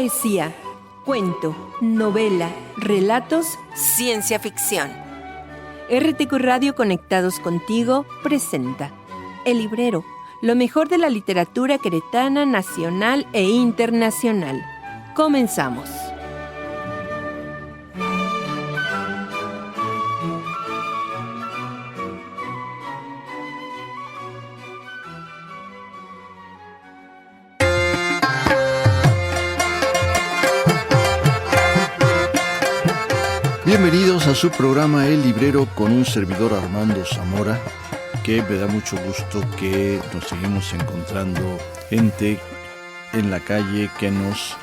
Poesía, cuento, novela, relatos, ciencia ficción. RTQ Radio Conectados Contigo presenta El Librero, lo mejor de la literatura queretana, nacional e internacional. Comenzamos. Bienvenidos a su programa El Librero con un servidor Armando Zamora, que me da mucho gusto que nos seguimos encontrando gente en la calle que nos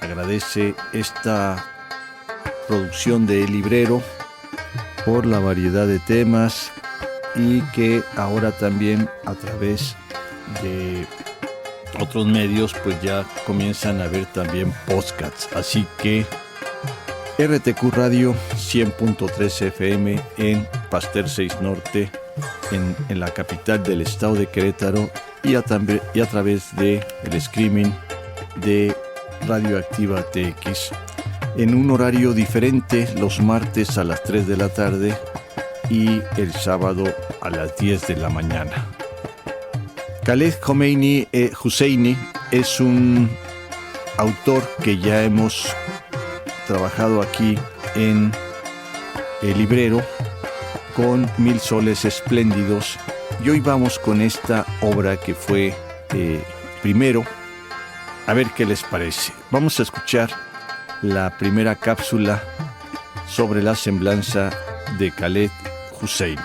agradece esta producción de El Librero por la variedad de temas y que ahora también a través de otros medios pues ya comienzan a ver también podcasts, así que RTQ Radio 100.3 FM en Pasteur 6 Norte, en la capital del estado de Querétaro y a través del streaming de Radioactiva TX en un horario diferente los martes a las 3 de la tarde y el sábado a las 10 de la mañana. Khaled Hosseini es un autor que ya hemos trabajado aquí en El Librero con 1000 soles espléndidos, y hoy vamos con esta obra que fue primero, a ver qué les parece. Vamos a escuchar la primera cápsula sobre la semblanza de Khaled Hosseini.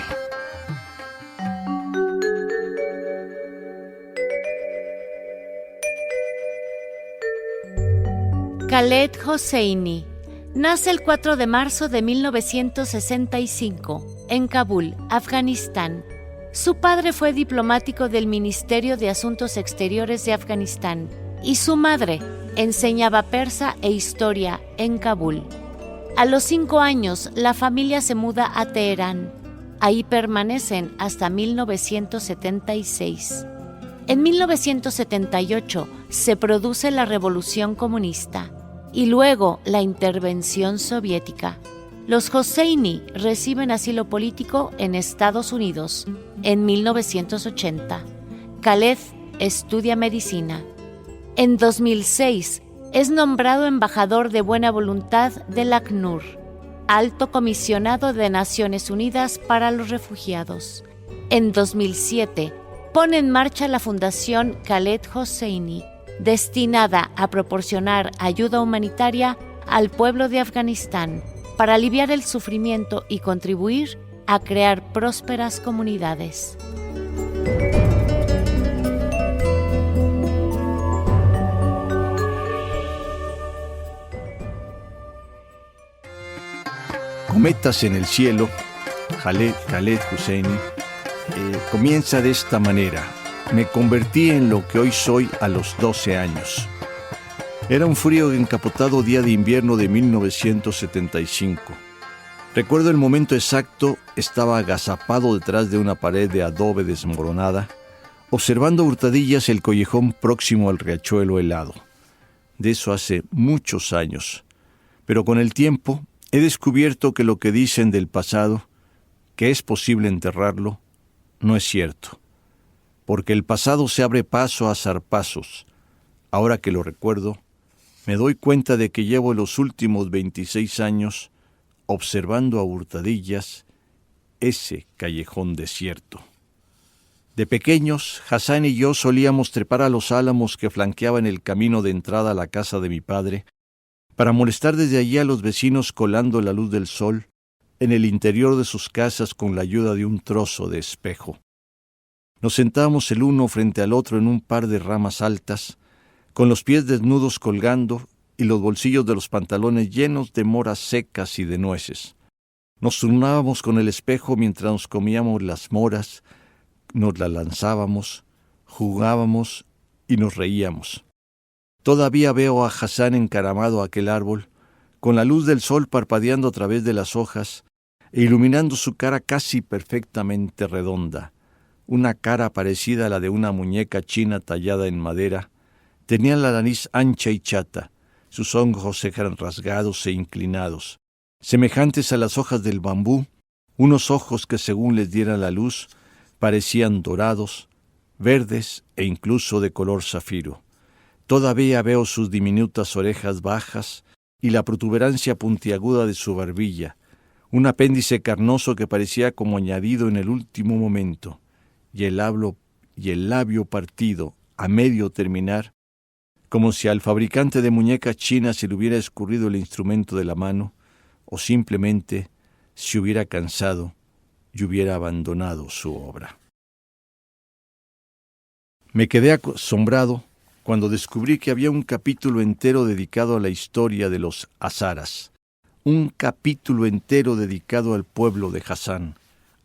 Khaled Hosseini nace el 4 de marzo de 1965 en Kabul, Afganistán. Su padre fue diplomático del Ministerio de Asuntos Exteriores de Afganistán y su madre enseñaba persa e historia en Kabul. A los 5 años, la familia se muda a Teherán. Ahí permanecen hasta 1976. En 1978 se produce la Revolución Comunista y luego la intervención soviética. Los Hosseini reciben asilo político en Estados Unidos en 1980. Khaled estudia medicina. En 2006 es nombrado embajador de buena voluntad del ACNUR, Alto Comisionado de Naciones Unidas para los Refugiados. En 2007 pone en marcha la Fundación Khaled Hosseini, destinada a proporcionar ayuda humanitaria al pueblo de Afganistán para aliviar el sufrimiento y contribuir a crear prósperas comunidades. Cometas en el cielo, Khaled Hosseini comienza de esta manera. Me convertí en lo que hoy soy a los 12 años. Era un frío y encapotado día de invierno de 1975. Recuerdo el momento exacto, estaba agazapado detrás de una pared de adobe desmoronada, observando a hurtadillas el collejón próximo al riachuelo helado. De eso hace muchos años. Pero con el tiempo he descubierto que lo que dicen del pasado, que es posible enterrarlo, no es cierto. Porque el pasado se abre paso a zarpazos. Ahora que lo recuerdo, me doy cuenta de que llevo los últimos 26 años observando a hurtadillas ese callejón desierto. De pequeños, Hassan y yo solíamos trepar a los álamos que flanqueaban el camino de entrada a la casa de mi padre para molestar desde allí a los vecinos colando la luz del sol en el interior de sus casas con la ayuda de un trozo de espejo. Nos sentábamos el uno frente al otro en un par de ramas altas, con los pies desnudos colgando y los bolsillos de los pantalones llenos de moras secas y de nueces. Nos turnábamos con el espejo mientras nos comíamos las moras, nos las lanzábamos, jugábamos y nos reíamos. Todavía veo a Hassan encaramado a aquel árbol, con la luz del sol parpadeando a través de las hojas e iluminando su cara casi perfectamente redonda. Una cara parecida a la de una muñeca china tallada en madera, tenía la nariz ancha y chata, Sus ojos eran rasgados e inclinados, semejantes a las hojas del bambú, unos ojos que según les diera la luz parecían dorados, verdes e incluso de color zafiro. Todavía veo sus diminutas orejas bajas y la protuberancia puntiaguda de su barbilla, un apéndice carnoso que parecía como añadido en el último momento, y el labio partido, a medio terminar, como si al fabricante de muñecas chinas se le hubiera escurrido el instrumento de la mano, o simplemente se hubiera cansado y hubiera abandonado su obra. Me quedé asombrado cuando descubrí que había un capítulo entero dedicado a la historia de los hazaras, un capítulo entero dedicado al pueblo de Hassán.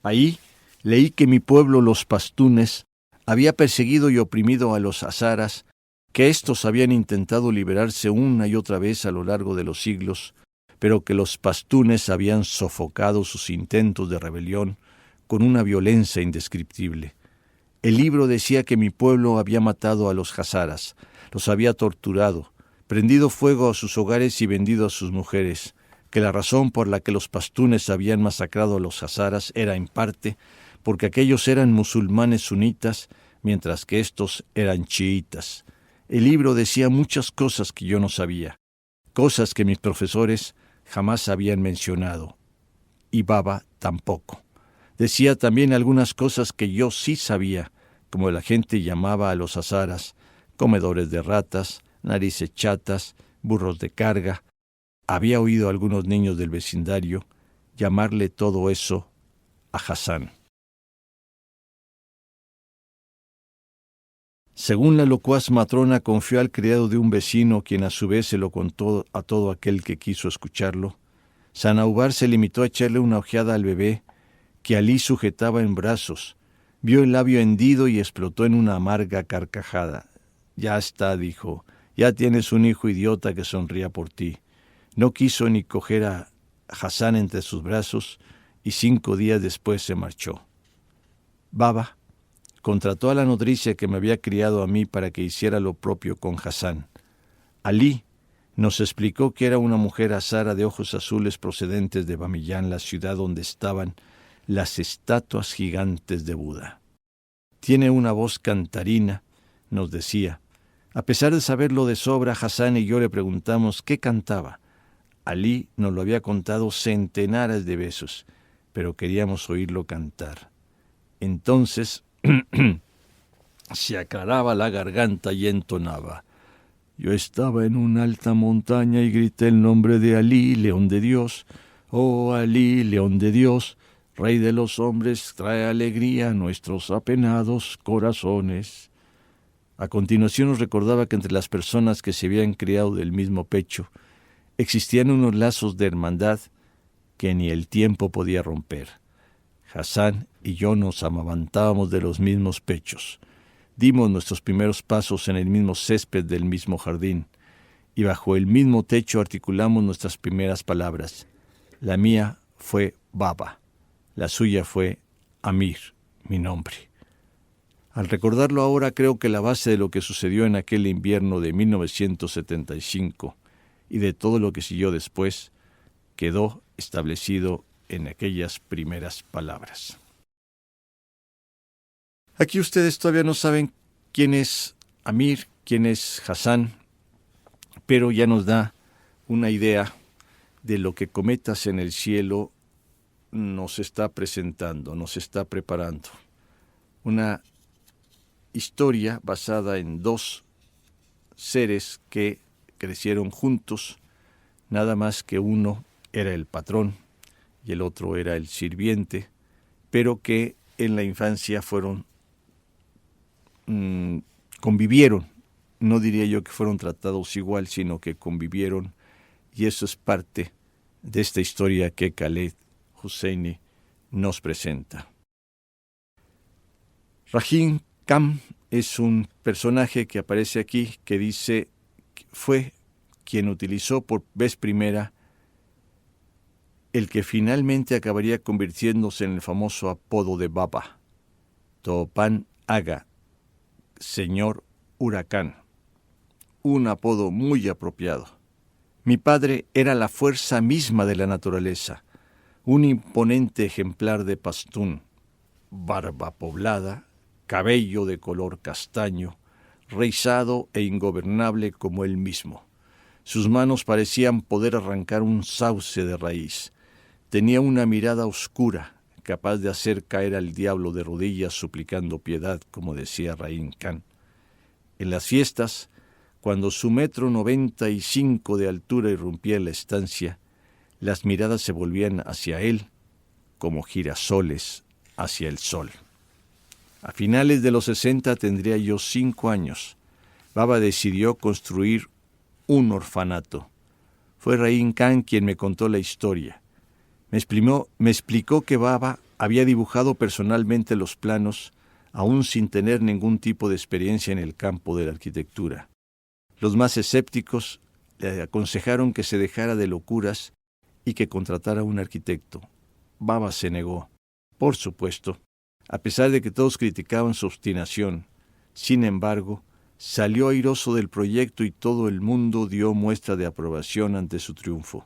Ahí leí que mi pueblo, los pastunes, había perseguido y oprimido a los hazaras, que éstos habían intentado liberarse una y otra vez a lo largo de los siglos, pero que los pastunes habían sofocado sus intentos de rebelión con una violencia indescriptible. El libro decía que mi pueblo había matado a los hazaras, los había torturado, prendido fuego a sus hogares y vendido a sus mujeres, que la razón por la que los pastunes habían masacrado a los hazaras era en parte porque aquellos eran musulmanes sunitas, mientras que estos eran chiitas. El libro decía muchas cosas que yo no sabía, cosas que mis profesores jamás habían mencionado, y Baba tampoco. Decía también algunas cosas que yo sí sabía, como la gente llamaba a los hazaras, comedores de ratas, narices chatas, burros de carga. Había oído a algunos niños del vecindario llamarle todo eso a Hassán. Según la locuaz matrona, confió al criado de un vecino, quien a su vez se lo contó a todo aquel que quiso escucharlo. Sanaubar se limitó a echarle una ojeada al bebé, que Alí sujetaba en brazos. Vio el labio hendido y explotó en una amarga carcajada. «Ya está», dijo, «ya tienes un hijo idiota que sonría por ti». No quiso ni coger a Hassán entre sus brazos y 5 días después se marchó. Baba contrató a la nodriza que me había criado a mí para que hiciera lo propio con Hassán. Alí nos explicó que era una mujer hazara de ojos azules procedentes de Bamillán, la ciudad donde estaban las estatuas gigantes de Buda. Tiene una voz cantarina, nos decía. A pesar de saberlo de sobra, Hassán y yo le preguntamos qué cantaba. Alí nos lo había contado centenares de veces, pero queríamos oírlo cantar. Entonces se aclaraba la garganta y entonaba: «Yo estaba en una alta montaña y grité el nombre de Alí, León de Dios. Oh Alí, León de Dios, Rey de los hombres, trae alegría a nuestros apenados corazones». A continuación nos recordaba que entre las personas que se habían criado del mismo pecho existían unos lazos de hermandad que ni el tiempo podía romper. Hassán y yo nos amamantábamos de los mismos pechos. Dimos nuestros primeros pasos en el mismo césped del mismo jardín, y bajo el mismo techo articulamos nuestras primeras palabras. La mía fue Baba, la suya fue Amir, mi nombre. Al recordarlo ahora, creo que la base de lo que sucedió en aquel invierno de 1975 y de todo lo que siguió después quedó establecido en aquellas primeras palabras. Aquí ustedes todavía no saben quién es Amir, quién es Hassán, pero ya nos da una idea de lo que Cometas en el Cielo nos está presentando, nos está preparando. Una historia basada en 2 seres que crecieron juntos, nada más que uno era el patrón y el otro era el sirviente, pero que en la infancia convivieron. No diría yo que fueron tratados igual, sino que convivieron, y eso es parte de esta historia que Khaled Hosseini nos presenta. Rahim Khan es un personaje que aparece aquí que dice que fue quien utilizó por vez primera el que finalmente acabaría convirtiéndose en el famoso apodo de Baba, Topan Aga, señor huracán, un apodo muy apropiado. Mi padre era la fuerza misma de la naturaleza, un imponente ejemplar de pastún, barba poblada, cabello de color castaño, rizado e ingobernable como él mismo. Sus manos parecían poder arrancar un sauce de raíz. Tenía una mirada oscura, capaz de hacer caer al diablo de rodillas suplicando piedad, como decía Rahim Khan. En las fiestas, cuando su 1,95 m de altura irrumpía en la estancia, las miradas se volvían hacia él como girasoles hacia el sol. A finales de los 60 tendría yo 5 años. Baba decidió construir un orfanato. Fue Rahim Khan quien me contó la historia. Me explicó que Baba había dibujado personalmente los planos, aún sin tener ningún tipo de experiencia en el campo de la arquitectura. Los más escépticos le aconsejaron que se dejara de locuras y que contratara a un arquitecto. Baba se negó. Por supuesto, a pesar de que todos criticaban su obstinación, sin embargo, salió airoso del proyecto y todo el mundo dio muestra de aprobación ante su triunfo.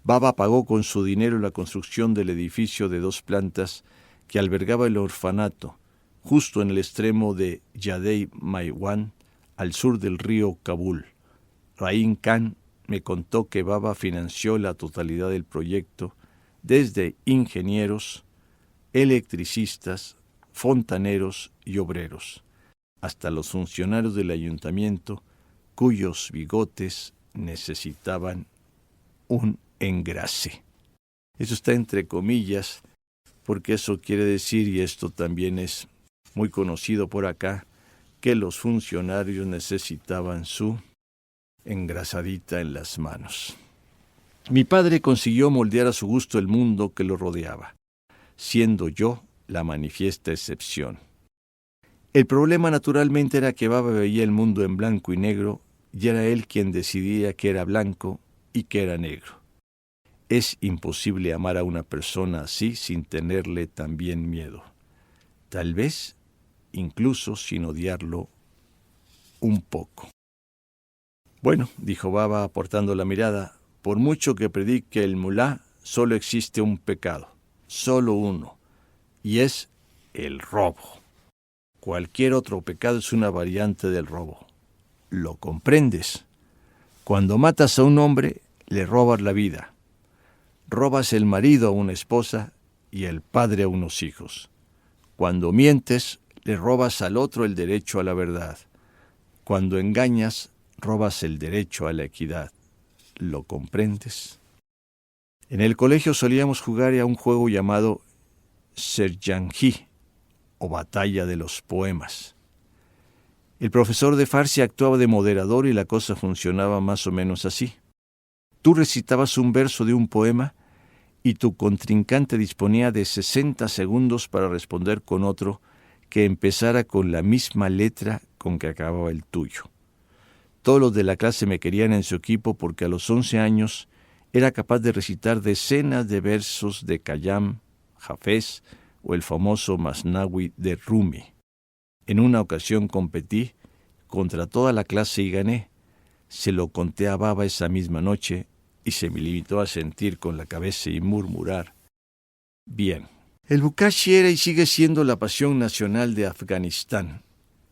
Baba pagó con su dinero la construcción del edificio de 2 plantas que albergaba el orfanato, justo en el extremo de Yadei Maiwan, al sur del río Kabul. Rahim Khan me contó que Baba financió la totalidad del proyecto, desde ingenieros, electricistas, fontaneros y obreros, hasta los funcionarios del ayuntamiento, cuyos bigotes necesitaban un engrase. Eso está entre comillas, porque eso quiere decir, y esto también es muy conocido por acá, que los funcionarios necesitaban su engrasadita en las manos. Mi padre consiguió moldear a su gusto el mundo que lo rodeaba, siendo yo la manifiesta excepción. El problema naturalmente era que Baba veía el mundo en blanco y negro, y era él quien decidía qué era blanco y qué era negro. Es imposible amar a una persona así sin tenerle también miedo. Tal vez incluso sin odiarlo un poco. Bueno, dijo Baba aportando la mirada, por mucho que predique el mulá, solo existe un pecado, solo uno, y es el robo. Cualquier otro pecado es una variante del robo. ¿Lo comprendes? Cuando matas a un hombre, le robas la vida. Robas el marido a una esposa y el padre a unos hijos. Cuando mientes, le robas al otro el derecho a la verdad. Cuando engañas, robas el derecho a la equidad. ¿Lo comprendes? En el colegio solíamos jugar a un juego llamado Serjanji, o Batalla de los Poemas. El profesor de Farsi actuaba de moderador y la cosa funcionaba más o menos así. Tú recitabas un verso de un poema y tu contrincante disponía de 60 segundos para responder con otro que empezara con la misma letra con que acababa el tuyo. Todos los de la clase me querían en su equipo porque a los 11 años era capaz de recitar decenas de versos de Khayyam, Hafez o el famoso Masnawi de Rumi. En una ocasión competí contra toda la clase y gané. Se lo conté a Baba esa misma noche y se me limitó a sentir con la cabeza y murmurar: bien. El Bukashi era y sigue siendo la pasión nacional de Afganistán.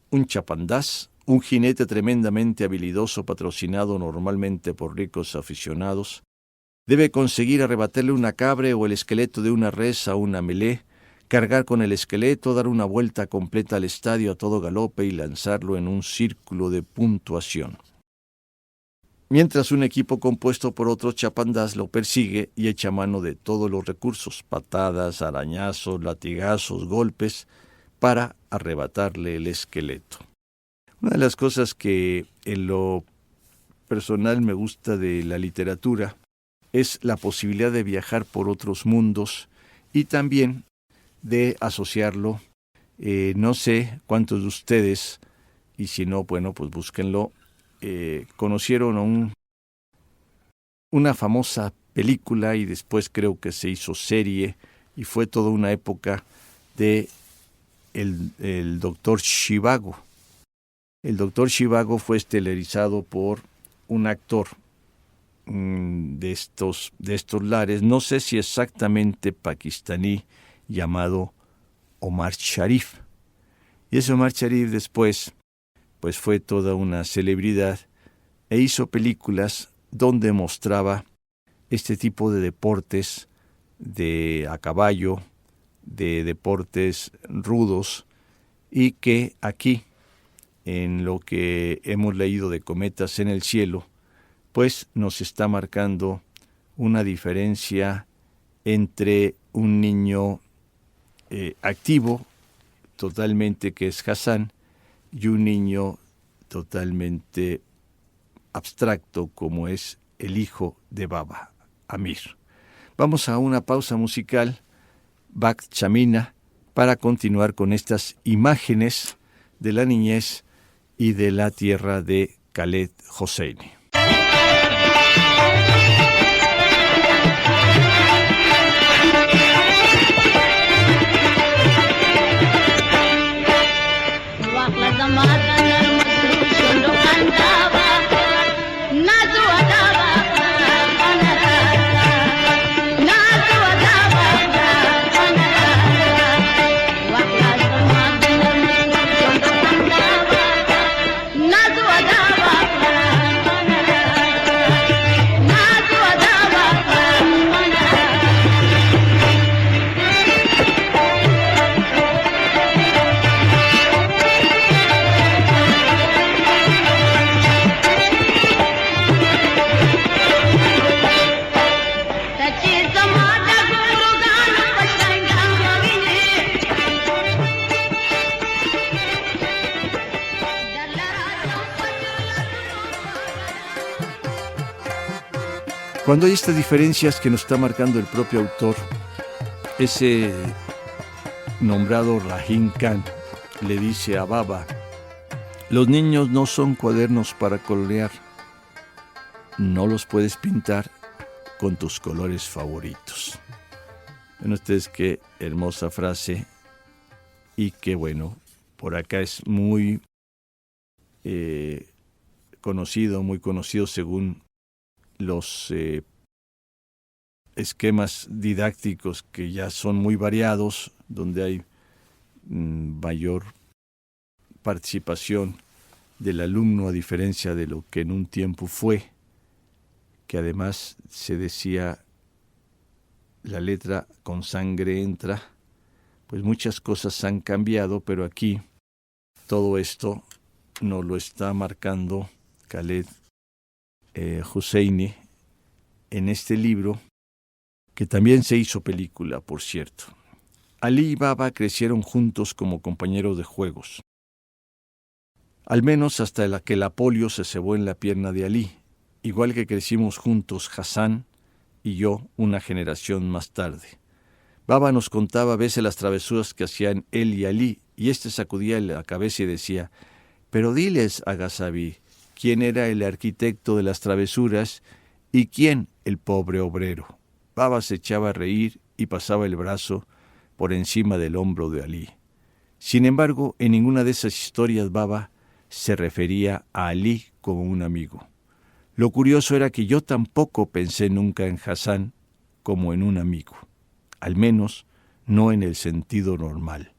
Un chapandaz, un jinete tremendamente habilidoso patrocinado normalmente por ricos aficionados, debe conseguir arrebatarle una cabra o el esqueleto de una res a una melé, cargar con el esqueleto, dar una vuelta completa al estadio a todo galope y lanzarlo en un círculo de puntuación. Mientras un equipo compuesto por otros chapandás lo persigue y echa mano de todos los recursos, patadas, arañazos, latigazos, golpes, para arrebatarle el esqueleto. Una de las cosas que en lo personal me gusta de la literatura es la posibilidad de viajar por otros mundos y también de asociarlo. No sé cuántos de ustedes, y si no, bueno, pues búsquenlo, conocieron una famosa película y después creo que se hizo serie y fue toda una época de el Dr. Zhivago. El Dr. Zhivago fue estelarizado por un actor de estos lares, no sé si exactamente pakistaní, llamado Omar Sharif. Y ese Omar Sharif después pues fue toda una celebridad e hizo películas donde mostraba este tipo de deportes a caballo, de deportes rudos, y que aquí, en lo que hemos leído de Cometas en el cielo, pues nos está marcando una diferencia entre un niño activo, totalmente, que es Hassan, y un niño totalmente abstracto, como es el hijo de Baba, Amir. Vamos a una pausa musical, Bakht Chamina, para continuar con estas imágenes de la niñez y de la tierra de Khaled Hosseini. Cuando hay estas diferencias que nos está marcando el propio autor, ese nombrado Rahim Khan le dice a Baba: los niños no son cuadernos para colorear, no los puedes pintar con tus colores favoritos. Ven ustedes qué hermosa frase, y que bueno, por acá es muy conocido según los esquemas didácticos, que ya son muy variados, donde hay mayor participación del alumno, a diferencia de lo que en un tiempo fue, que además se decía la letra con sangre entra. Pues muchas cosas han cambiado, pero aquí todo esto nos lo está marcando Khaled Hosseini en este libro, que también se hizo película, por cierto. Ali y Baba crecieron juntos como compañeros de juegos, al menos hasta que la polio se cebó en la pierna de Ali, igual que crecimos juntos Hassan y yo una generación más tarde. Baba nos contaba a veces las travesuras que hacían él y Ali, y sacudía la cabeza y decía: pero diles a Gazabi quién era el arquitecto de las travesuras y quién el pobre obrero. Baba se echaba a reír y pasaba el brazo por encima del hombro de Ali. Sin embargo, en ninguna de esas historias Baba se refería a Ali como un amigo. Lo curioso era que yo tampoco pensé nunca en Hassan como en un amigo, al menos no en el sentido normal.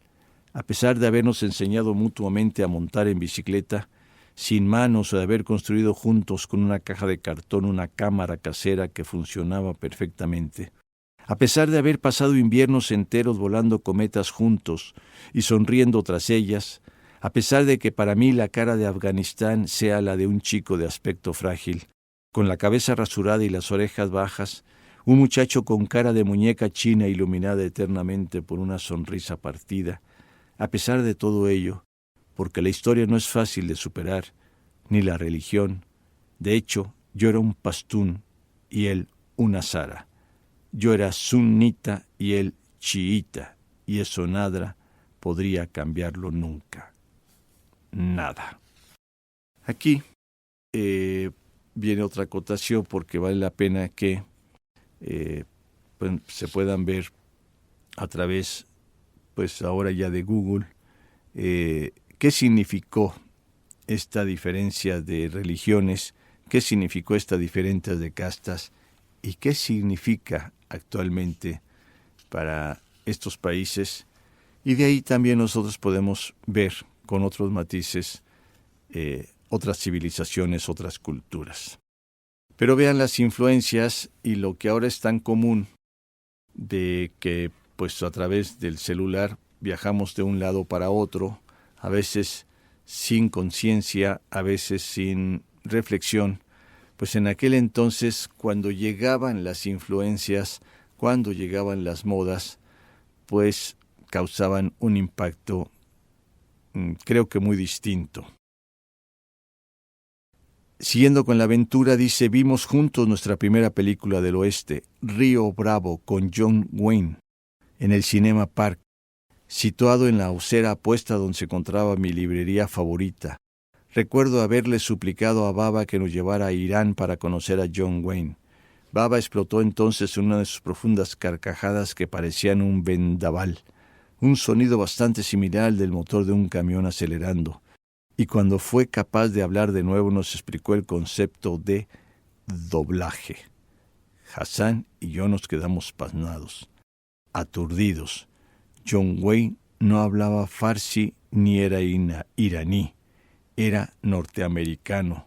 A pesar de habernos enseñado mutuamente a montar en bicicleta, sin manos, o de haber construido juntos con una caja de cartón una cámara casera que funcionaba perfectamente, a pesar de haber pasado inviernos enteros volando cometas juntos y sonriendo tras ellas, a pesar de que para mí la cara de Afganistán sea la de un chico de aspecto frágil, con la cabeza rasurada y las orejas bajas, un muchacho con cara de muñeca china iluminada eternamente por una sonrisa partida, a pesar de todo ello, porque la historia no es fácil de superar, ni la religión. De hecho, yo era un pastún y él un hazara. Yo era sunnita y él chiita, y eso nada podría cambiarlo nunca. Nada. Aquí viene otra acotación, porque vale la pena que se puedan ver a través, pues ahora ya de Google, qué significó esta diferencia de religiones qué significó esta diferencia de castas y qué significa actualmente para estos países. Y de ahí también nosotros podemos ver con otros matices otras civilizaciones, otras culturas. Pero vean las influencias y lo que ahora es tan común de que pues a través del celular viajamos de un lado para otro, a veces sin conciencia, a veces sin reflexión. Pues en aquel entonces, cuando llegaban las influencias, cuando llegaban las modas, pues causaban un impacto, creo que muy distinto. Siguiendo con la aventura, dice, vimos juntos nuestra primera película del oeste, Río Bravo, con John Wayne, en el Cinema Park, situado en la acera opuesta donde se encontraba mi librería favorita. Recuerdo haberle suplicado a Baba que nos llevara a Irán para conocer a John Wayne. Baba explotó entonces en una de sus profundas carcajadas que parecían un vendaval, un sonido bastante similar al del motor de un camión acelerando. Y cuando fue capaz de hablar de nuevo nos explicó el concepto de doblaje. Hassan y yo nos quedamos pasmados, aturdidos. John Wayne no hablaba farsi ni era iraní, era norteamericano,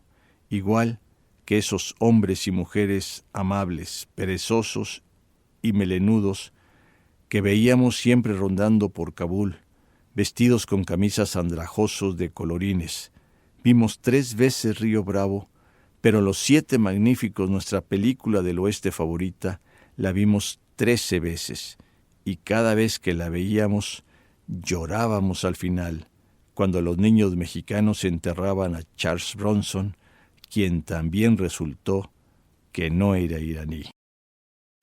igual que esos hombres y mujeres amables, perezosos y melenudos que veíamos siempre rondando por Kabul, vestidos con camisas andrajosos de colorines. Vimos 3 veces Río Bravo, pero Los 7 Magníficos, nuestra película del oeste favorita, la vimos 13 veces, y cada vez que la veíamos, llorábamos al final, cuando los niños mexicanos enterraban a Charles Bronson, quien también resultó que no era iraní.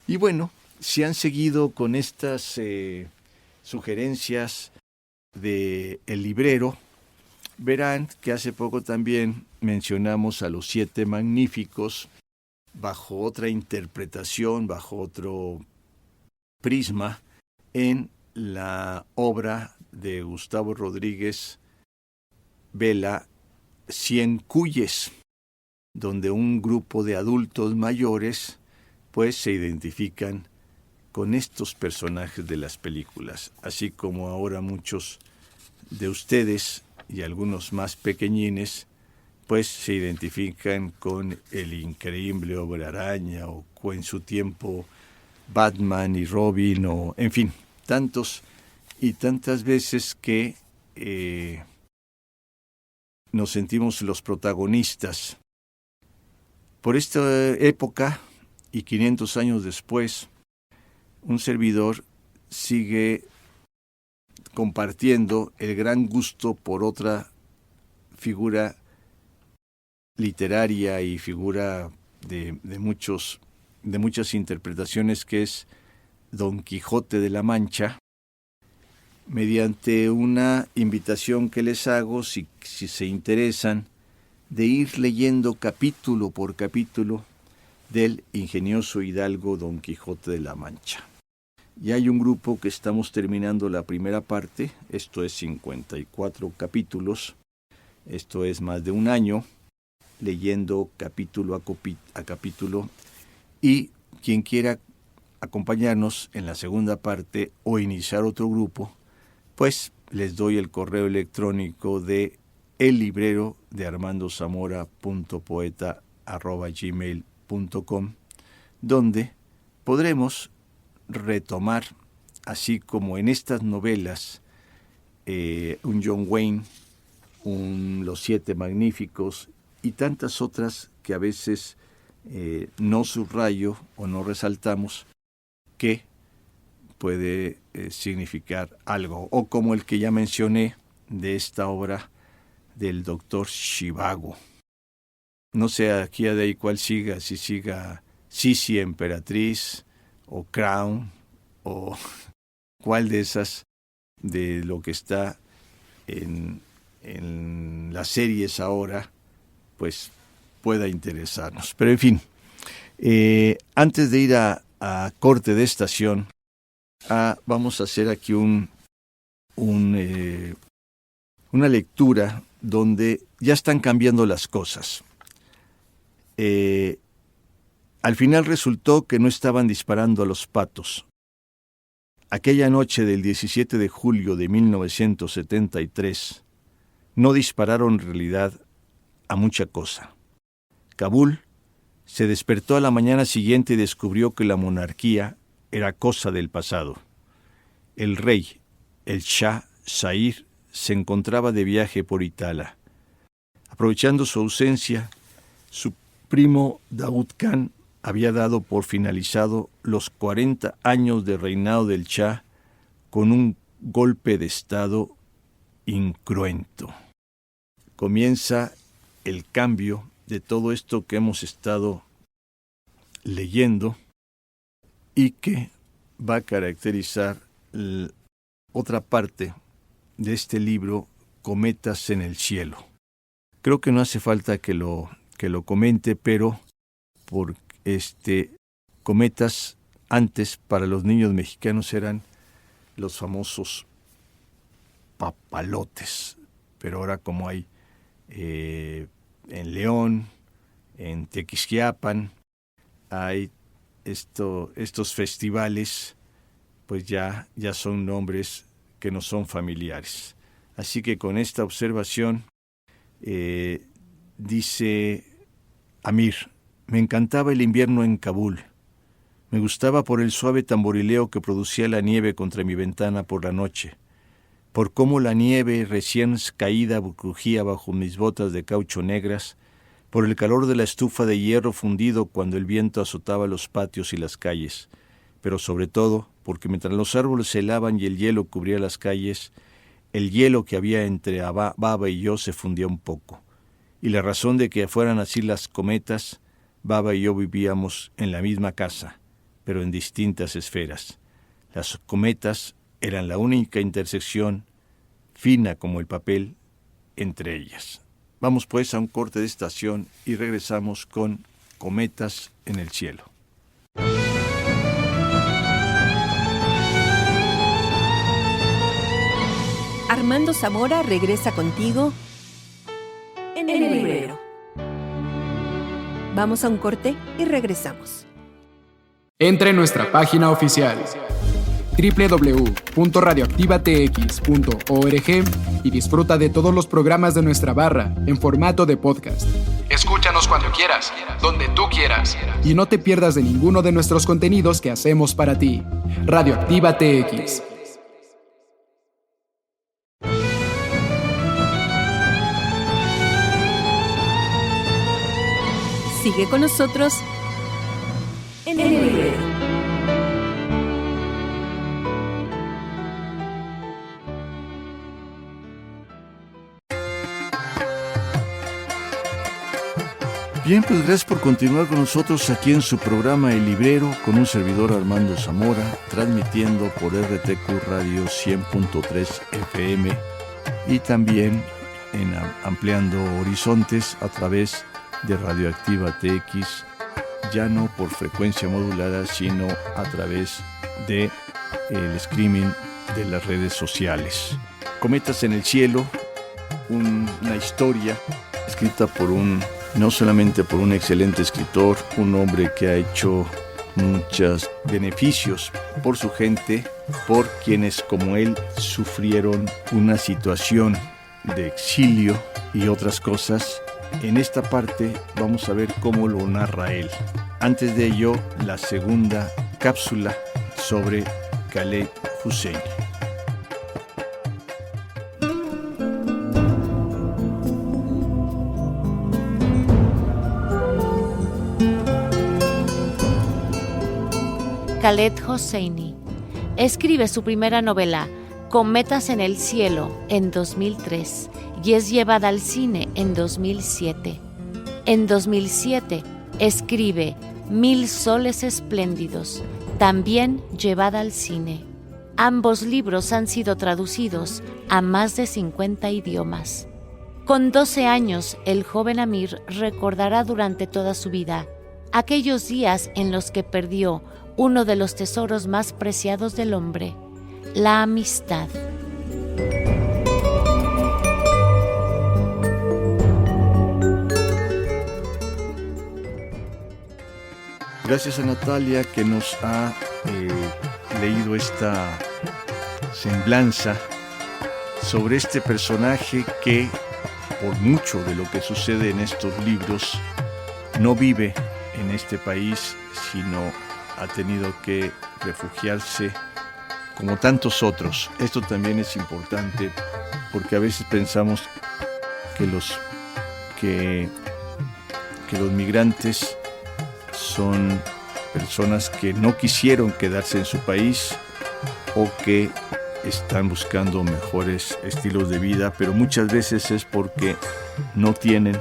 Y bueno, si han seguido con estas sugerencias de El Librero, verán que hace poco también mencionamos a Los 7 Magníficos bajo otra interpretación, bajo otro prisma, en la obra de Gustavo Rodríguez Vela, Cien Cuyes, donde un grupo de adultos mayores pues se identifican con estos personajes de las películas, así como ahora muchos de ustedes y algunos más pequeñines pues se identifican con el increíble Hombre Araña o en su tiempo Batman y Robin, o en fin, tantos y tantas veces que nos sentimos los protagonistas. Por esta época y 500 años después, un servidor sigue compartiendo el gran gusto por otra figura literaria y figura de muchas interpretaciones, que es Don Quijote de la Mancha, mediante una invitación que les hago, si se interesan, de ir leyendo capítulo por capítulo del ingenioso hidalgo Don Quijote de la Mancha. Y hay un grupo que estamos terminando la primera parte, esto es 54 capítulos, esto es más de un año, leyendo capítulo a capítulo, y quien quiera acompañarnos en la segunda parte o iniciar otro grupo, pues les doy el correo electrónico de ellibrero@gmail.com, donde podremos retomar, así como en estas novelas, un John Wayne, Los 7 Magníficos y tantas otras que a veces no subrayo o no resaltamos, que puede significar algo, o como el que ya mencioné de esta obra del doctor Zhivago. No sé aquí de ahí cuál siga, si siga Sisi Emperatriz o Crown, o cuál de esas de lo que está en las series ahora, pues pueda interesarnos. Pero en fin, antes de ir a corte de estación, vamos a hacer aquí una lectura donde ya están cambiando las cosas. Al final resultó que no estaban disparando a los patos. Aquella noche del 17 de julio de 1973, no dispararon en realidad a mucha cosa. Kabul se despertó a la mañana siguiente y descubrió que la monarquía era cosa del pasado. El rey, el Shah Zahir, se encontraba de viaje por Itala. Aprovechando su ausencia, su primo Daud Khan había dado por finalizado los 40 años de reinado del Shah con un golpe de Estado incruento. Comienza el cambio de todo esto que hemos estado leyendo y que va a caracterizar otra parte de este libro, Cometas en el cielo. Creo que no hace falta que lo comente, pero por cometas antes para los niños mexicanos eran los famosos papalotes, pero ahora como hay en León, en Tequisquiapan, hay estos festivales, pues ya son nombres que no son familiares. Así que con esta observación, dice Amir: me encantaba el invierno en Kabul. Me gustaba por el suave tamborileo que producía la nieve contra mi ventana por la noche, por cómo la nieve recién caída crujía bajo mis botas de caucho negras, por el calor de la estufa de hierro fundido cuando el viento azotaba los patios y las calles, pero sobre todo porque mientras los árboles se helaban y el hielo cubría las calles, el hielo que había entre Baba y yo se fundía un poco. Y la razón de que fueran así las cometas, Baba y yo vivíamos en la misma casa, pero en distintas esferas. Las cometas eran la única intersección, fina como el papel, entre ellas. Vamos pues a un corte de estación y regresamos con Cometas en el cielo. Armando Zamora regresa contigo en el librero. Vamos a un corte y regresamos. Entra en nuestra página oficial www.radioactivatx.org y disfruta de todos los programas de nuestra barra en formato de podcast. Escúchanos cuando quieras, donde tú quieras, y no te pierdas de ninguno de nuestros contenidos que hacemos para ti. Radioactiva TX. Sigue con nosotros en el librero. Bien, pues gracias por continuar con nosotros aquí en su programa El Librero, con un servidor Armando Zamora, transmitiendo por RTQ Radio 100.3 FM y también ampliando horizontes a través de Radioactiva TX, ya no por frecuencia modulada, sino a través de el streaming de las redes sociales. Cometas en el cielo, una historia escrita no solamente por un excelente escritor, un hombre que ha hecho muchos beneficios por su gente, por quienes como él sufrieron una situación de exilio y otras cosas. En esta parte vamos a ver cómo lo narra él. Antes de ello, la segunda cápsula sobre Khaled Hosseini. Khaled Hosseini escribe su primera novela, Cometas en el cielo, en 2003 y es llevada al cine en 2007. En 2007 escribe 1000 soles espléndidos, también llevada al cine. Ambos libros han sido traducidos a más de 50 idiomas. Con 12 años, el joven Amir recordará durante toda su vida aquellos días en los que perdió uno de los tesoros más preciados del hombre, la amistad. Gracias a Natalia que nos ha leído esta semblanza sobre este personaje que, por mucho de lo que sucede en estos libros, no vive en este país, sino ha tenido que refugiarse como tantos otros. Esto también es importante porque a veces pensamos que los migrantes son personas que no quisieron quedarse en su país o que están buscando mejores estilos de vida, pero muchas veces es porque no tienen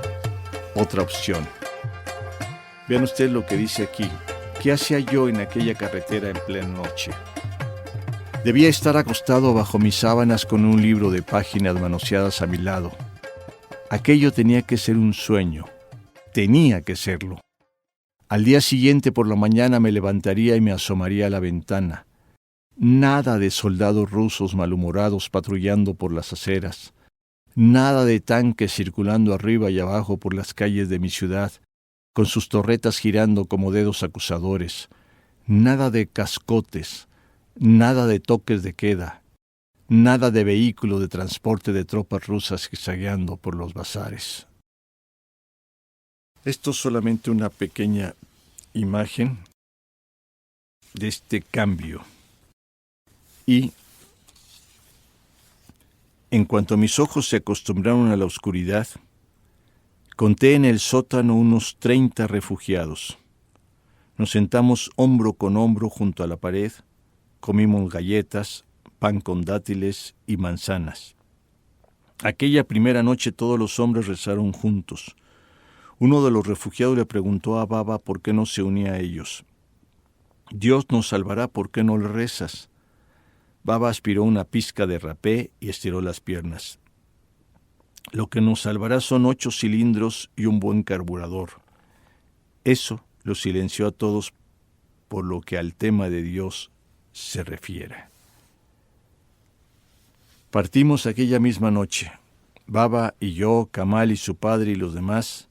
otra opción. Vean ustedes lo que dice aquí. ¿Qué hacía yo en aquella carretera en plena noche? Debía estar acostado bajo mis sábanas con un libro de páginas manoseadas a mi lado. Aquello tenía que ser un sueño. Tenía que serlo. Al día siguiente por la mañana me levantaría y me asomaría a la ventana. Nada de soldados rusos malhumorados patrullando por las aceras. Nada de tanques circulando arriba y abajo por las calles de mi ciudad, con sus torretas girando como dedos acusadores. Nada de cascotes, nada de toques de queda, nada de vehículo de transporte de tropas rusas zigzagueando por los bazares. Esto es solamente una pequeña imagen de este cambio. Y en cuanto mis ojos se acostumbraron a la oscuridad, conté en el sótano unos 30 refugiados. Nos sentamos hombro con hombro junto a la pared, comimos galletas, pan con dátiles y manzanas. Aquella primera noche todos los hombres rezaron juntos. Uno de los refugiados le preguntó a Baba por qué no se unía a ellos. Dios nos salvará, ¿por qué no le rezas? Baba aspiró una pizca de rapé y estiró las piernas. Lo que nos salvará son 8 cilindros y un buen carburador. Eso lo silenció a todos por lo que al tema de Dios se refiere. Partimos aquella misma noche. Baba y yo, Kamal y su padre y los demás,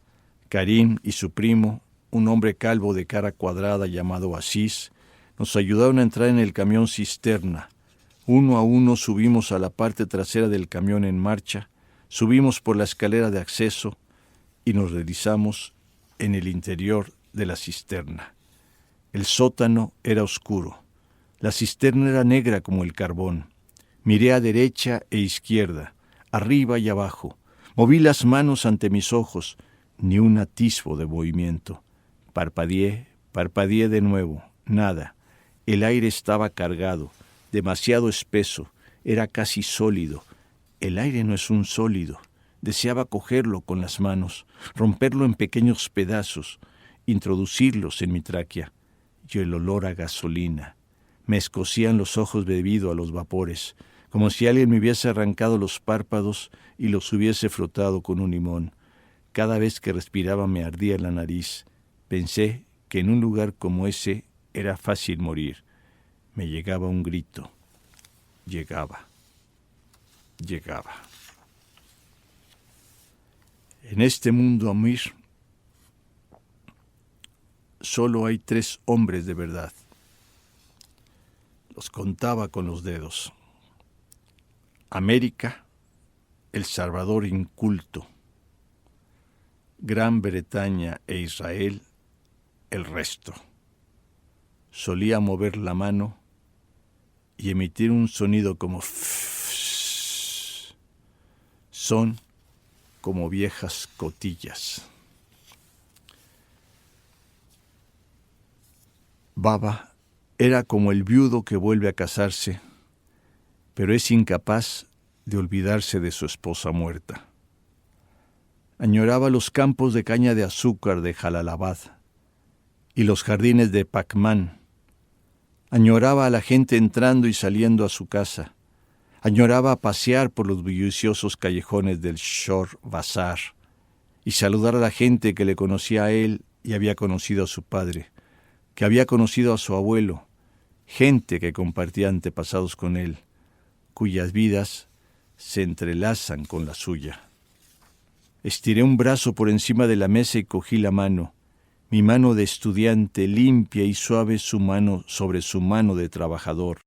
Karim y su primo, un hombre calvo de cara cuadrada llamado Asís, nos ayudaron a entrar en el camión cisterna. Uno a uno subimos a la parte trasera del camión en marcha, subimos por la escalera de acceso y nos deslizamos en el interior de la cisterna. El sótano era oscuro. La cisterna era negra como el carbón. Miré a derecha e izquierda, arriba y abajo. Moví las manos ante mis ojos, ni un atisbo de movimiento. Parpadeé de nuevo, nada. El aire estaba cargado, demasiado espeso, era casi sólido. El aire no es un sólido. Deseaba cogerlo con las manos, romperlo en pequeños pedazos, introducirlos en mi tráquea. Y el olor a gasolina. Me escocían los ojos debido a los vapores, como si alguien me hubiese arrancado los párpados y los hubiese frotado con un limón. Cada vez que respiraba me ardía la nariz. Pensé que en un lugar como ese era fácil morir. Me llegaba un grito. Llegaba. En este mundo, Amir, solo hay 3 hombres de verdad. Los contaba con los dedos. América, El Salvador inculto. Gran Bretaña e Israel, el resto. Solía mover la mano y emitir un sonido como fff. Son como viejas cotillas. Baba era como el viudo que vuelve a casarse, pero es incapaz de olvidarse de su esposa muerta. Añoraba los campos de caña de azúcar de Jalalabad y los jardines de Pacmán. Añoraba a la gente entrando y saliendo a su casa. Añoraba pasear por los bulliciosos callejones del Shor Bazar y saludar a la gente que le conocía a él y había conocido a su padre, que había conocido a su abuelo, gente que compartía antepasados con él, cuyas vidas se entrelazan con la suya. Estiré un brazo por encima de la mesa y cogí la mano. Mi mano de estudiante, limpia y suave su mano sobre su mano de trabajador,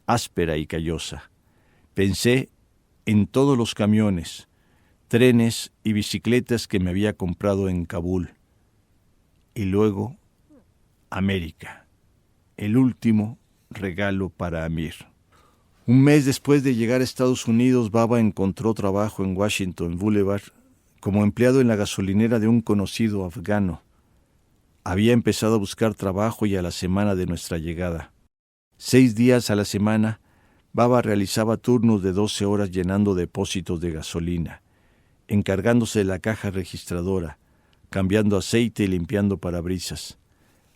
áspera y callosa. Pensé en todos los camiones, trenes y bicicletas que me había comprado en Kabul. Y luego, América, el último regalo para Amir. Un mes después de llegar a Estados Unidos, Baba encontró trabajo en Washington Boulevard como empleado en la gasolinera de un conocido afgano. Había empezado a buscar trabajo y a la semana de nuestra llegada. 6 días a la semana, Baba realizaba turnos de 12 horas llenando depósitos de gasolina, encargándose de la caja registradora, cambiando aceite y limpiando parabrisas.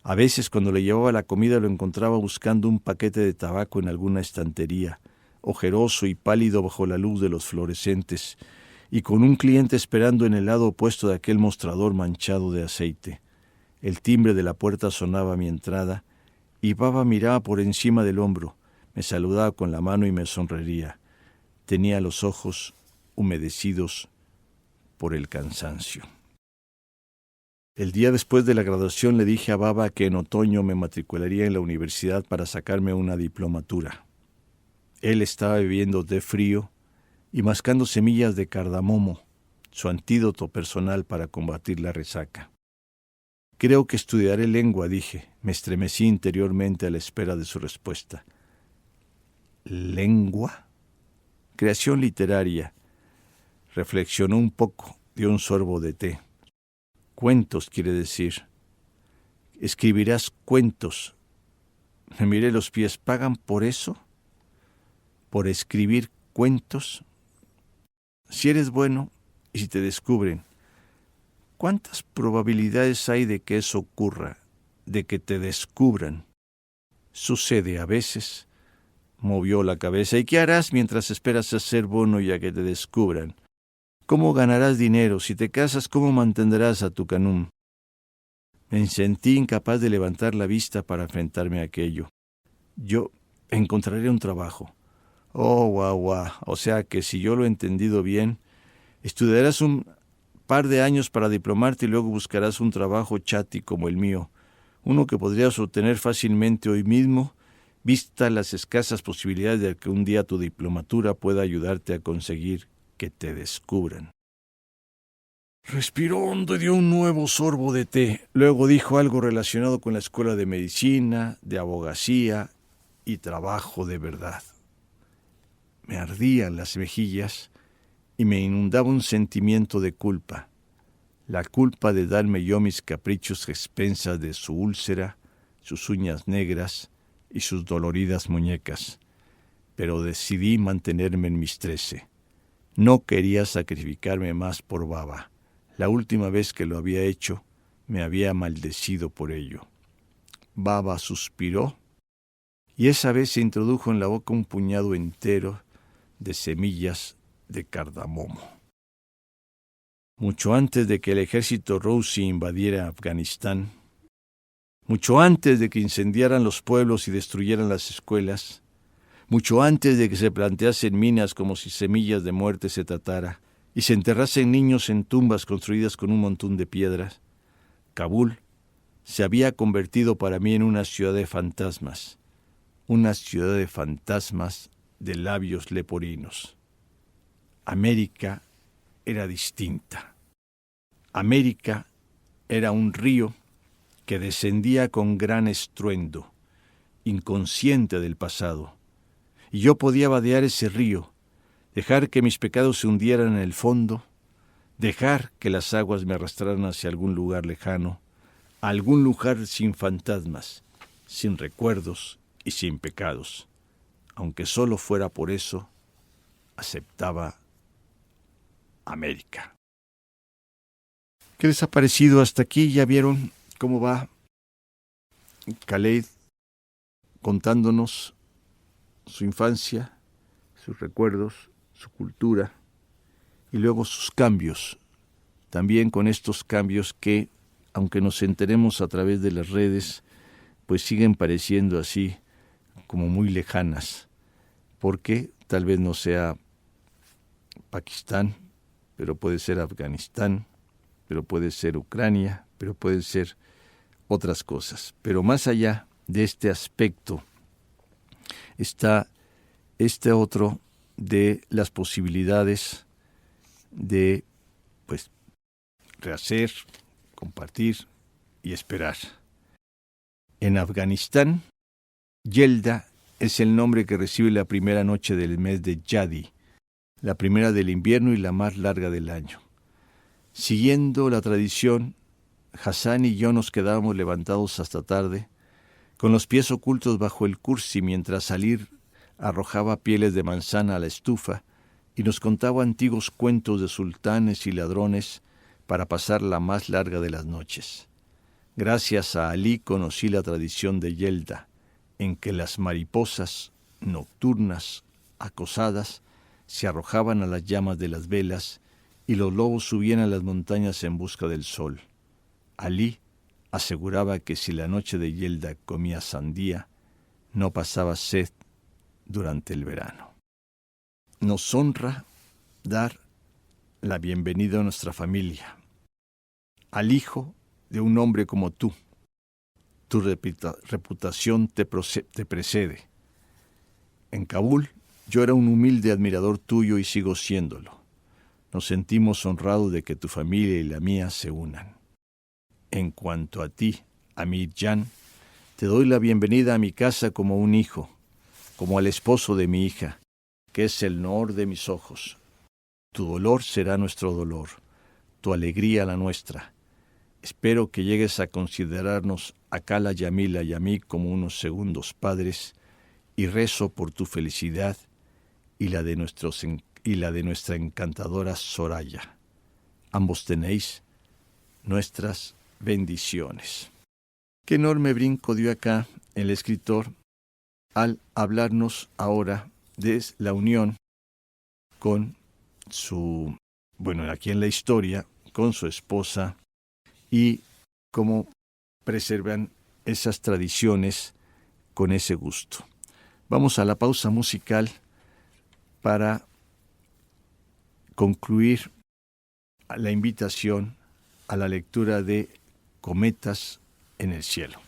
A veces, cuando le llevaba la comida, lo encontraba buscando un paquete de tabaco en alguna estantería, ojeroso y pálido bajo la luz de los fluorescentes, y con un cliente esperando en el lado opuesto de aquel mostrador manchado de aceite. El timbre de la puerta sonaba a mi entrada, y Baba miraba por encima del hombro, me saludaba con la mano y me sonreiría. Tenía los ojos humedecidos por el cansancio. El día después de la graduación le dije a Baba que en otoño me matricularía en la universidad para sacarme una diplomatura. Él estaba bebiendo té frío y mascando semillas de cardamomo, su antídoto personal para combatir la resaca. Creo que estudiaré lengua, dije. Me estremecí interiormente a la espera de su respuesta. ¿Lengua? Creación literaria. Reflexionó un poco, dio un sorbo de té. Cuentos, quiere decir. Escribirás cuentos. Me miré los pies. ¿Pagan por eso? ¿Por escribir cuentos? Si eres bueno y si te descubren, ¿cuántas probabilidades hay de que eso ocurra, de que te descubran? Sucede a veces. Movió la cabeza. ¿Y qué harás mientras esperas a ser bueno y a que te descubran? ¿Cómo ganarás dinero? Si te casas, ¿cómo mantendrás a tu canum? Me sentí incapaz de levantar la vista para enfrentarme a aquello. Yo encontraré un trabajo. Oh, guau. O sea que si yo lo he entendido bien, estudiarás un par de años para diplomarte y luego buscarás un trabajo chati como el mío, uno que podrías obtener fácilmente hoy mismo, vista las escasas posibilidades de que un día tu diplomatura pueda ayudarte a conseguir que te descubran. Respiró hondo y dio un nuevo sorbo de té. Luego dijo algo relacionado con la escuela de medicina, de abogacía y trabajo de verdad. Me ardían las mejillas y me inundaba un sentimiento de culpa. La culpa de darme yo mis caprichos a expensas de su úlcera, sus uñas negras y sus doloridas muñecas. Pero decidí mantenerme en mis 13. No quería sacrificarme más por Baba. La última vez que lo había hecho, me había maldecido por ello. Baba suspiró, y esa vez se introdujo en la boca un puñado entero de semillas de cardamomo. Mucho antes de que el ejército Roussi invadiera Afganistán, mucho antes de que incendiaran los pueblos y destruyeran las escuelas, mucho antes de que se planteasen minas como si semillas de muerte se tratara, y se enterrasen niños en tumbas construidas con un montón de piedras, Kabul se había convertido para mí en una ciudad de fantasmas de labios leporinos. América era distinta. América era un río que descendía con gran estruendo, inconsciente del pasado, y yo podía vadear ese río, dejar que mis pecados se hundieran en el fondo, dejar que las aguas me arrastraran hacia algún lugar lejano, a algún lugar sin fantasmas, sin recuerdos y sin pecados. Aunque solo fuera por eso, aceptaba América. ¿Qué les ha parecido hasta aquí? Ya vieron cómo va Khaled contándonos su infancia, sus recuerdos, su cultura y luego sus cambios. También con estos cambios que, aunque nos enteremos a través de las redes, pues siguen pareciendo así como muy lejanas, porque tal vez no sea Pakistán, pero puede ser Afganistán, pero puede ser Ucrania, pero puede ser otras cosas. Pero más allá de este aspecto está este otro de las posibilidades de rehacer, compartir y esperar. En Afganistán, Yelda es el nombre que recibe la primera noche del mes de Yadi, la primera del invierno y la más larga del año. Siguiendo la tradición, Hassan y yo nos quedábamos levantados hasta tarde, con los pies ocultos bajo el kursi, mientras Salir arrojaba pieles de manzana a la estufa y nos contaba antiguos cuentos de sultanes y ladrones para pasar la más larga de las noches. Gracias a Ali conocí la tradición de Yelda, en que las mariposas nocturnas, acosadas, se arrojaban a las llamas de las velas y los lobos subían a las montañas en busca del sol. Ali aseguraba que si la noche de Yelda comía sandía, no pasaba sed durante el verano. Nos honra dar la bienvenida a nuestra familia, al hijo de un hombre como tú. Tu reputación te precede. En Kabul, yo era un humilde admirador tuyo y sigo siéndolo. Nos sentimos honrados de que tu familia y la mía se unan. En cuanto a ti, Amir Jan, te doy la bienvenida a mi casa como un hijo, como al esposo de mi hija, que es el honor de mis ojos. Tu dolor será nuestro dolor, tu alegría la nuestra. Espero que llegues a considerarnos a Kala Yamila y a mí como unos segundos padres, y rezo por tu felicidad y la de nuestra encantadora Soraya. Ambos tenéis nuestras bendiciones. Qué enorme brinco dio acá el escritor al hablarnos ahora de la unión con su, aquí en la historia, con su esposa, y cómo preservan esas tradiciones con ese gusto. Vamos a la pausa musical para concluir la invitación a la lectura de Cometas en el cielo.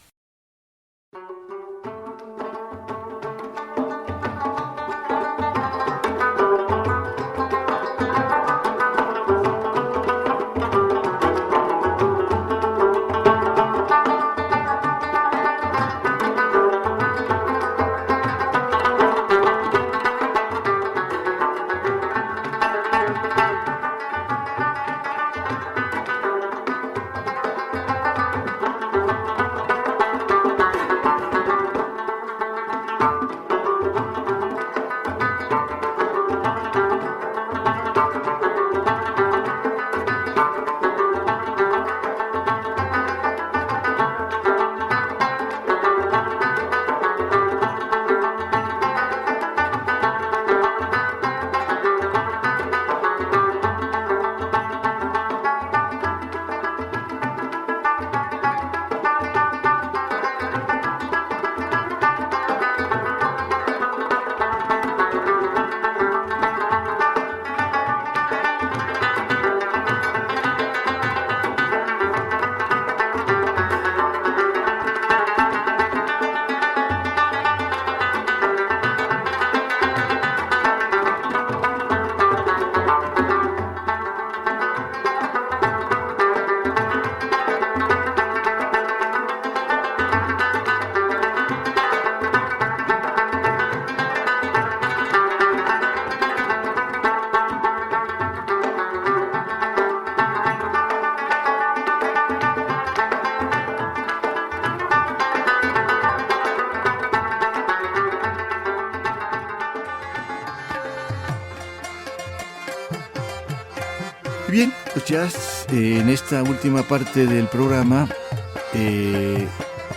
Bien, pues ya en esta última parte del programa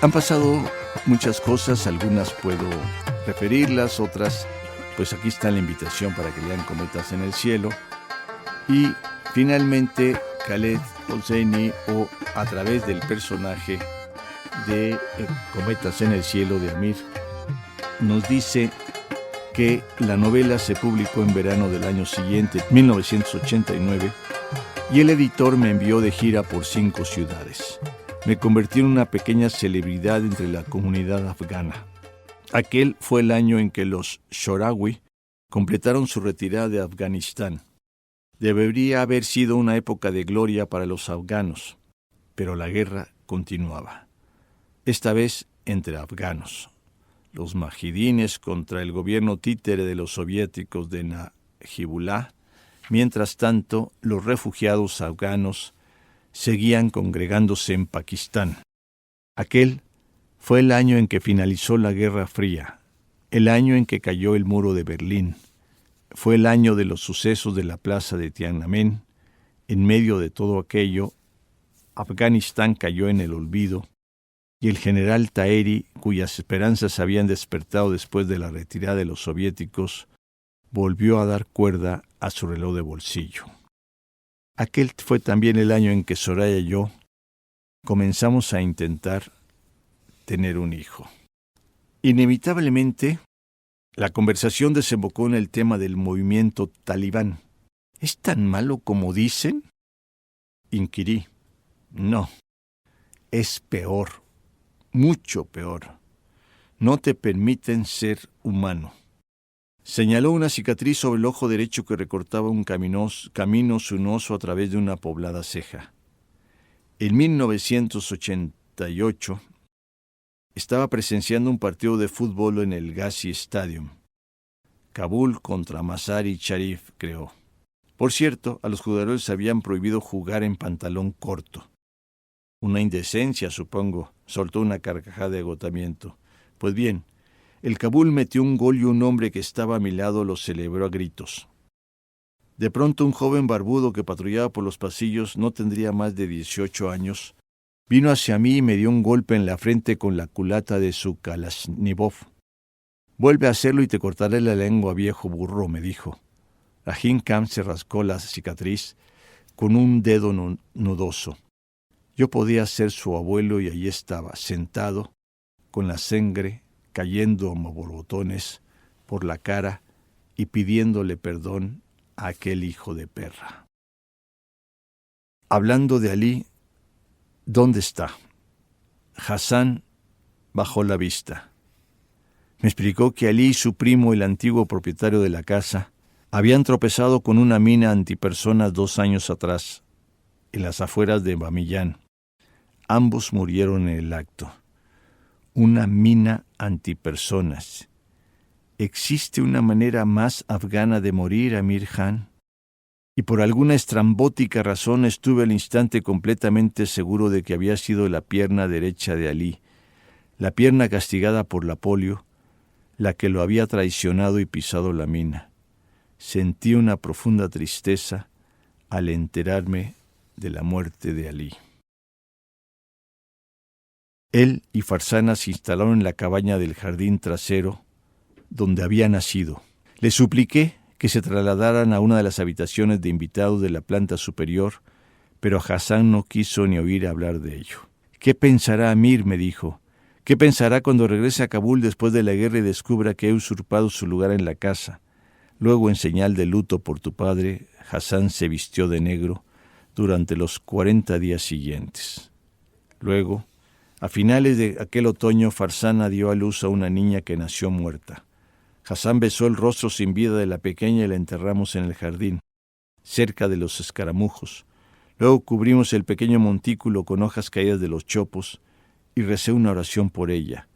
han pasado muchas cosas, algunas puedo referirlas, otras pues aquí está la invitación para que lean Cometas en el cielo. Y finalmente Khaled Hosseini, o a través del personaje de Cometas en el cielo de Amir, nos dice que la novela se publicó en verano del año siguiente, 1989, y el editor me envió de gira por 5 ciudades. me convertí en una pequeña celebridad entre la comunidad afgana. Aquel fue el año en que los Shorawi completaron su retirada de Afganistán. Debería haber sido una época de gloria para los afganos, pero la guerra continuaba. Esta vez entre afganos. Los majidines contra el gobierno títere de los soviéticos de Najibullah. Mientras tanto, los refugiados afganos seguían congregándose en Pakistán. Aquel fue el año en que finalizó la Guerra Fría, el año en que cayó el muro de Berlín. Fue el año de los sucesos de la plaza de Tiananmen. En medio de todo aquello, Afganistán cayó en el olvido y el general Taheri, cuyas esperanzas habían despertado después de la retirada de los soviéticos, volvió a dar cuerda a su reloj de bolsillo. Aquel fue también el año en que Soraya y yo comenzamos a intentar tener un hijo. Inevitablemente, la conversación desembocó en el tema del movimiento talibán. ¿Es tan malo como dicen? Inquirí. No, es peor, mucho peor. No te permiten ser humano. Señaló una cicatriz sobre el ojo derecho que recortaba un camino sinuoso a través de una poblada ceja. En 1988 estaba presenciando un partido de fútbol en el Ghazi Stadium. Kabul contra Mazar-i-Sharif, creo. Por cierto, a los jugadores habían prohibido jugar en pantalón corto. Una indecencia, supongo, soltó una carcajada de agotamiento. Pues bien, el Kabul metió un gol y un hombre que estaba a mi lado lo celebró a gritos. De pronto un joven barbudo que patrullaba por los pasillos, no tendría más de 18 años, vino hacia mí y me dio un golpe en la frente con la culata de su Kalashnikov. «Vuelve a hacerlo y te cortaré la lengua, viejo burro», me dijo. Rahim Khan se rascó la cicatriz con un dedo nudoso. Yo podía ser su abuelo y allí estaba, sentado, con la sangre cayendo como borbotones por la cara y pidiéndole perdón a aquel hijo de perra. Hablando de Ali, ¿dónde está? Hassan bajó la vista. Me explicó que Ali y su primo, el antiguo propietario de la casa, habían tropezado con una mina antipersonas 2 años atrás, en las afueras de Bamillán. Ambos murieron en el acto. Una mina antipersonas. ¿Existe una manera más afgana de morir, Amir Khan? Y por alguna estrambótica razón estuve al instante completamente seguro de que había sido la pierna derecha de Ali, la pierna castigada por la polio, la que lo había traicionado y pisado la mina. Sentí una profunda tristeza al enterarme de la muerte de Ali. Él y Farzana se instalaron en la cabaña del jardín trasero, donde había nacido. Le supliqué que se trasladaran a una de las habitaciones de invitados de la planta superior, pero Hassan no quiso ni oír hablar de ello. «¿Qué pensará Amir?», me dijo. «¿Qué pensará cuando regrese a Kabul después de la guerra y descubra que he usurpado su lugar en la casa?» Luego, en señal de luto por tu padre, Hassan se vistió de negro durante los 40 días siguientes. Luego, a finales de aquel otoño, Farzana dio a luz a una niña que nació muerta. Hassan besó el rostro sin vida de la pequeña y la enterramos en el jardín, cerca de los escaramujos. Luego cubrimos el pequeño montículo con hojas caídas de los chopos y recé una oración por ella.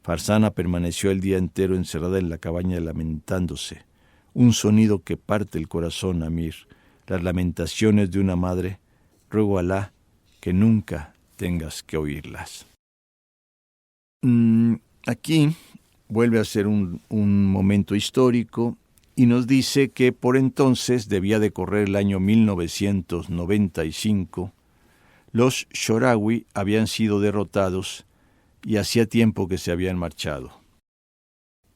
Farzana permaneció el día entero encerrada en la cabaña lamentándose. Un sonido que parte el corazón, Amir. Las lamentaciones de una madre. Ruego a Alá que nunca tengas que oírlas. Aquí vuelve a ser un momento histórico y nos dice que por entonces debía de correr el año 1995. Los Shorawi habían sido derrotados y hacía tiempo que se habían marchado.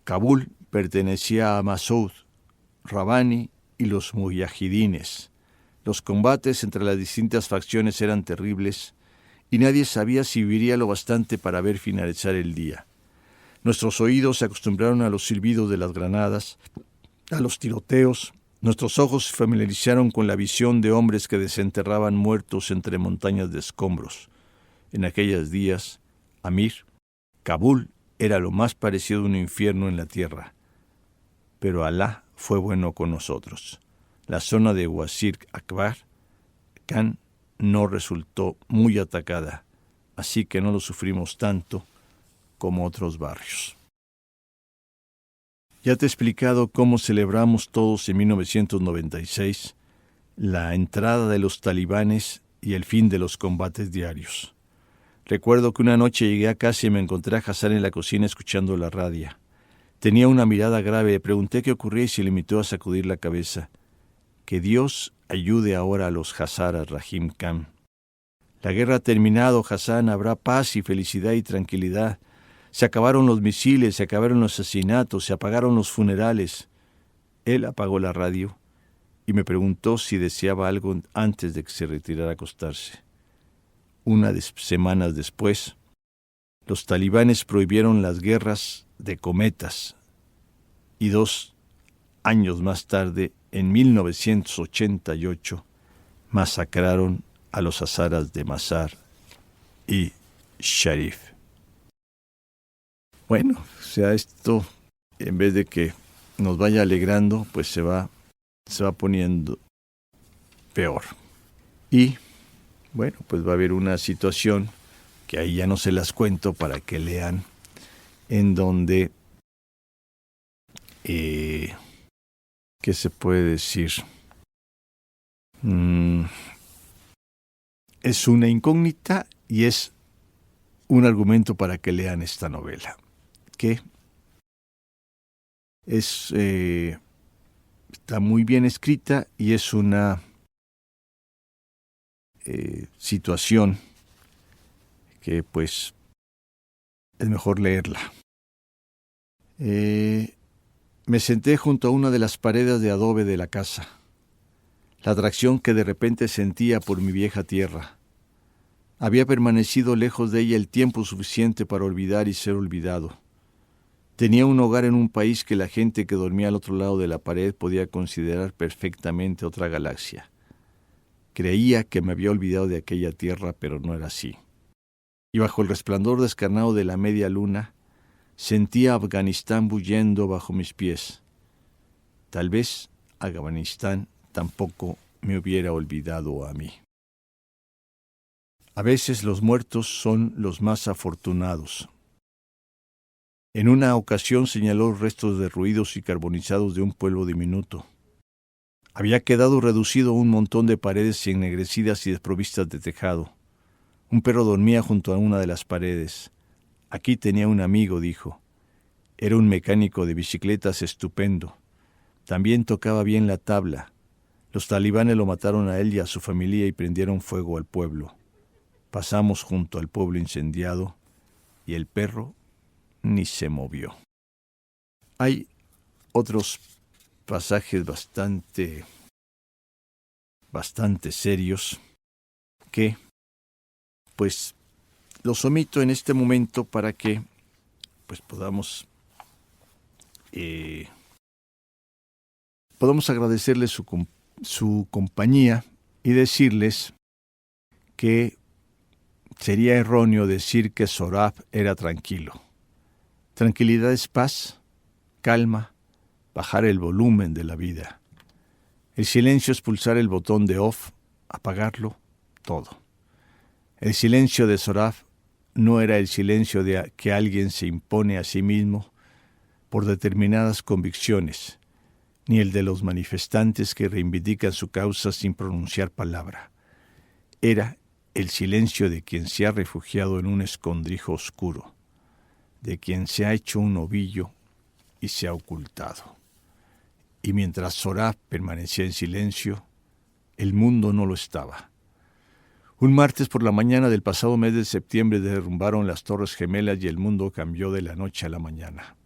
Kabul pertenecía a Masoud, Rabbani y los mujahidines. Los combates entre las distintas facciones eran terribles y nadie sabía si viviría lo bastante para ver finalizar el día. Nuestros oídos se acostumbraron a los silbidos de las granadas, a los tiroteos. Nuestros ojos se familiarizaron con la visión de hombres que desenterraban muertos entre montañas de escombros. En aquellos días, Amir, Kabul era lo más parecido a un infierno en la tierra. Pero Alá fue bueno con nosotros. La zona de Wazir Akbar Khan no resultó muy atacada, así que no lo sufrimos tanto como otros barrios. Ya te he explicado cómo celebramos todos en 1996 la entrada de los talibanes y el fin de los combates diarios. Recuerdo que una noche llegué a casa y me encontré a Hassan en la cocina escuchando la radio. Tenía una mirada grave, le pregunté qué ocurría y se limitó a sacudir la cabeza. Que Dios ayude ahora a los Hazaras, Rahim Khan. La guerra ha terminado, Hassan, habrá paz y felicidad y tranquilidad. Se acabaron los misiles, se acabaron los asesinatos, se apagaron los funerales. Él apagó la radio y me preguntó si deseaba algo antes de que se retirara a acostarse. Unas semanas después, los talibanes prohibieron las guerras de cometas y 2 años más tarde, en 1988, masacraron a los hazaras de Mazar y Sharif. Bueno, o sea, esto, en vez de que nos vaya alegrando, pues se va poniendo peor. Y, bueno, pues va a haber una situación que ahí ya no se las cuento para que lean, en donde, ¿qué se puede decir? Es una incógnita y es un argumento para que lean esta novela, que está muy bien escrita y es una situación que pues es mejor leerla. Me senté junto a una de las paredes de adobe de la casa. La atracción que de repente sentía por mi vieja tierra. Había permanecido lejos de ella el tiempo suficiente para olvidar y ser olvidado. Tenía un hogar en un país que la gente que dormía al otro lado de la pared podía considerar perfectamente otra galaxia. Creía que me había olvidado de aquella tierra, pero no era así. Y bajo el resplandor descarnado de la media luna, sentía Afganistán bullendo bajo mis pies. Tal vez Afganistán tampoco me hubiera olvidado a mí. A veces los muertos son los más afortunados. En una ocasión señaló restos derruidos y carbonizados de un pueblo diminuto. Había quedado reducido a un montón de paredes ennegrecidas y desprovistas de tejado. Un perro dormía junto a una de las paredes. Aquí tenía un amigo, dijo. Era un mecánico de bicicletas estupendo. También tocaba bien la tabla. Los talibanes lo mataron a él y a su familia y prendieron fuego al pueblo. Pasamos junto al pueblo incendiado y el perro ni se movió. Hay otros pasajes bastante serios que, pues, los omito en este momento para que, pues, podamos agradecerles su compañía y decirles que sería erróneo decir que Sorab era tranquilo. Tranquilidad es paz, calma, bajar el volumen de la vida. El silencio es pulsar el botón de off, apagarlo, todo. El silencio de Sorab no era el silencio de que alguien se impone a sí mismo por determinadas convicciones, ni el de los manifestantes que reivindican su causa sin pronunciar palabra. Era el silencio de quien se ha refugiado en un escondrijo oscuro, de quien se ha hecho un ovillo y se ha ocultado. Y mientras Sorab permanecía en silencio, el mundo no lo estaba. Un martes por la mañana del pasado mes de septiembre derrumbaron las Torres Gemelas y el mundo cambió de la noche a la mañana.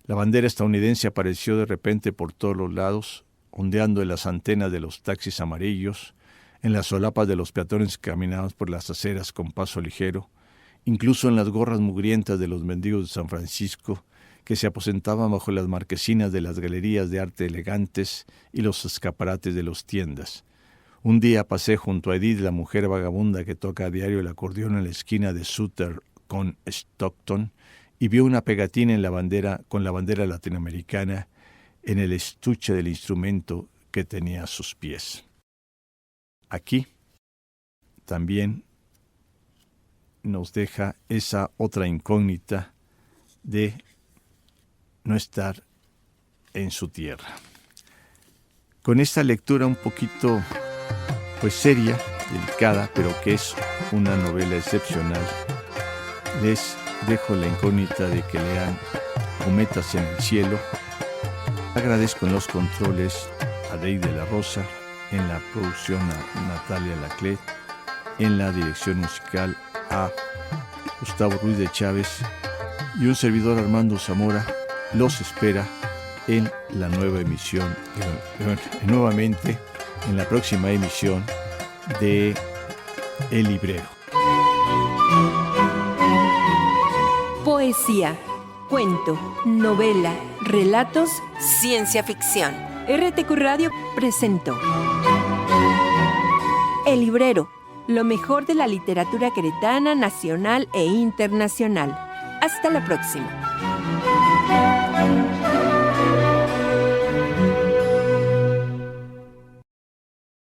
La bandera estadounidense apareció de repente por todos los lados, ondeando en las antenas de los taxis amarillos, en las solapas de los peatones que caminaban por las aceras con paso ligero, incluso en las gorras mugrientas de los mendigos de San Francisco, que se aposentaban bajo las marquesinas de las galerías de arte elegantes y los escaparates de las tiendas, Un día pasé junto a Edith, la mujer vagabunda que toca a diario el acordeón en la esquina de Sutter con Stockton, y vio una pegatina con la bandera latinoamericana en el estuche del instrumento que tenía a sus pies. Aquí también nos deja esa otra incógnita de no estar en su tierra. Con esta lectura un poquito seria, delicada, pero que es una novela excepcional, les dejo la incógnita de que lean Cometas en el cielo. Agradezco en los controles a Dey de la Rosa, en la producción a Natalia Laclet, en la dirección musical a Gustavo Ruiz de Chávez, y un servidor, Armando Zamora, los espera en la nueva emisión, nuevamente en la próxima emisión de El Librero. Poesía, cuento, novela, relatos, ciencia ficción. RTQ Radio presentó El Librero, lo mejor de la literatura queretana, nacional e internacional. Hasta la próxima.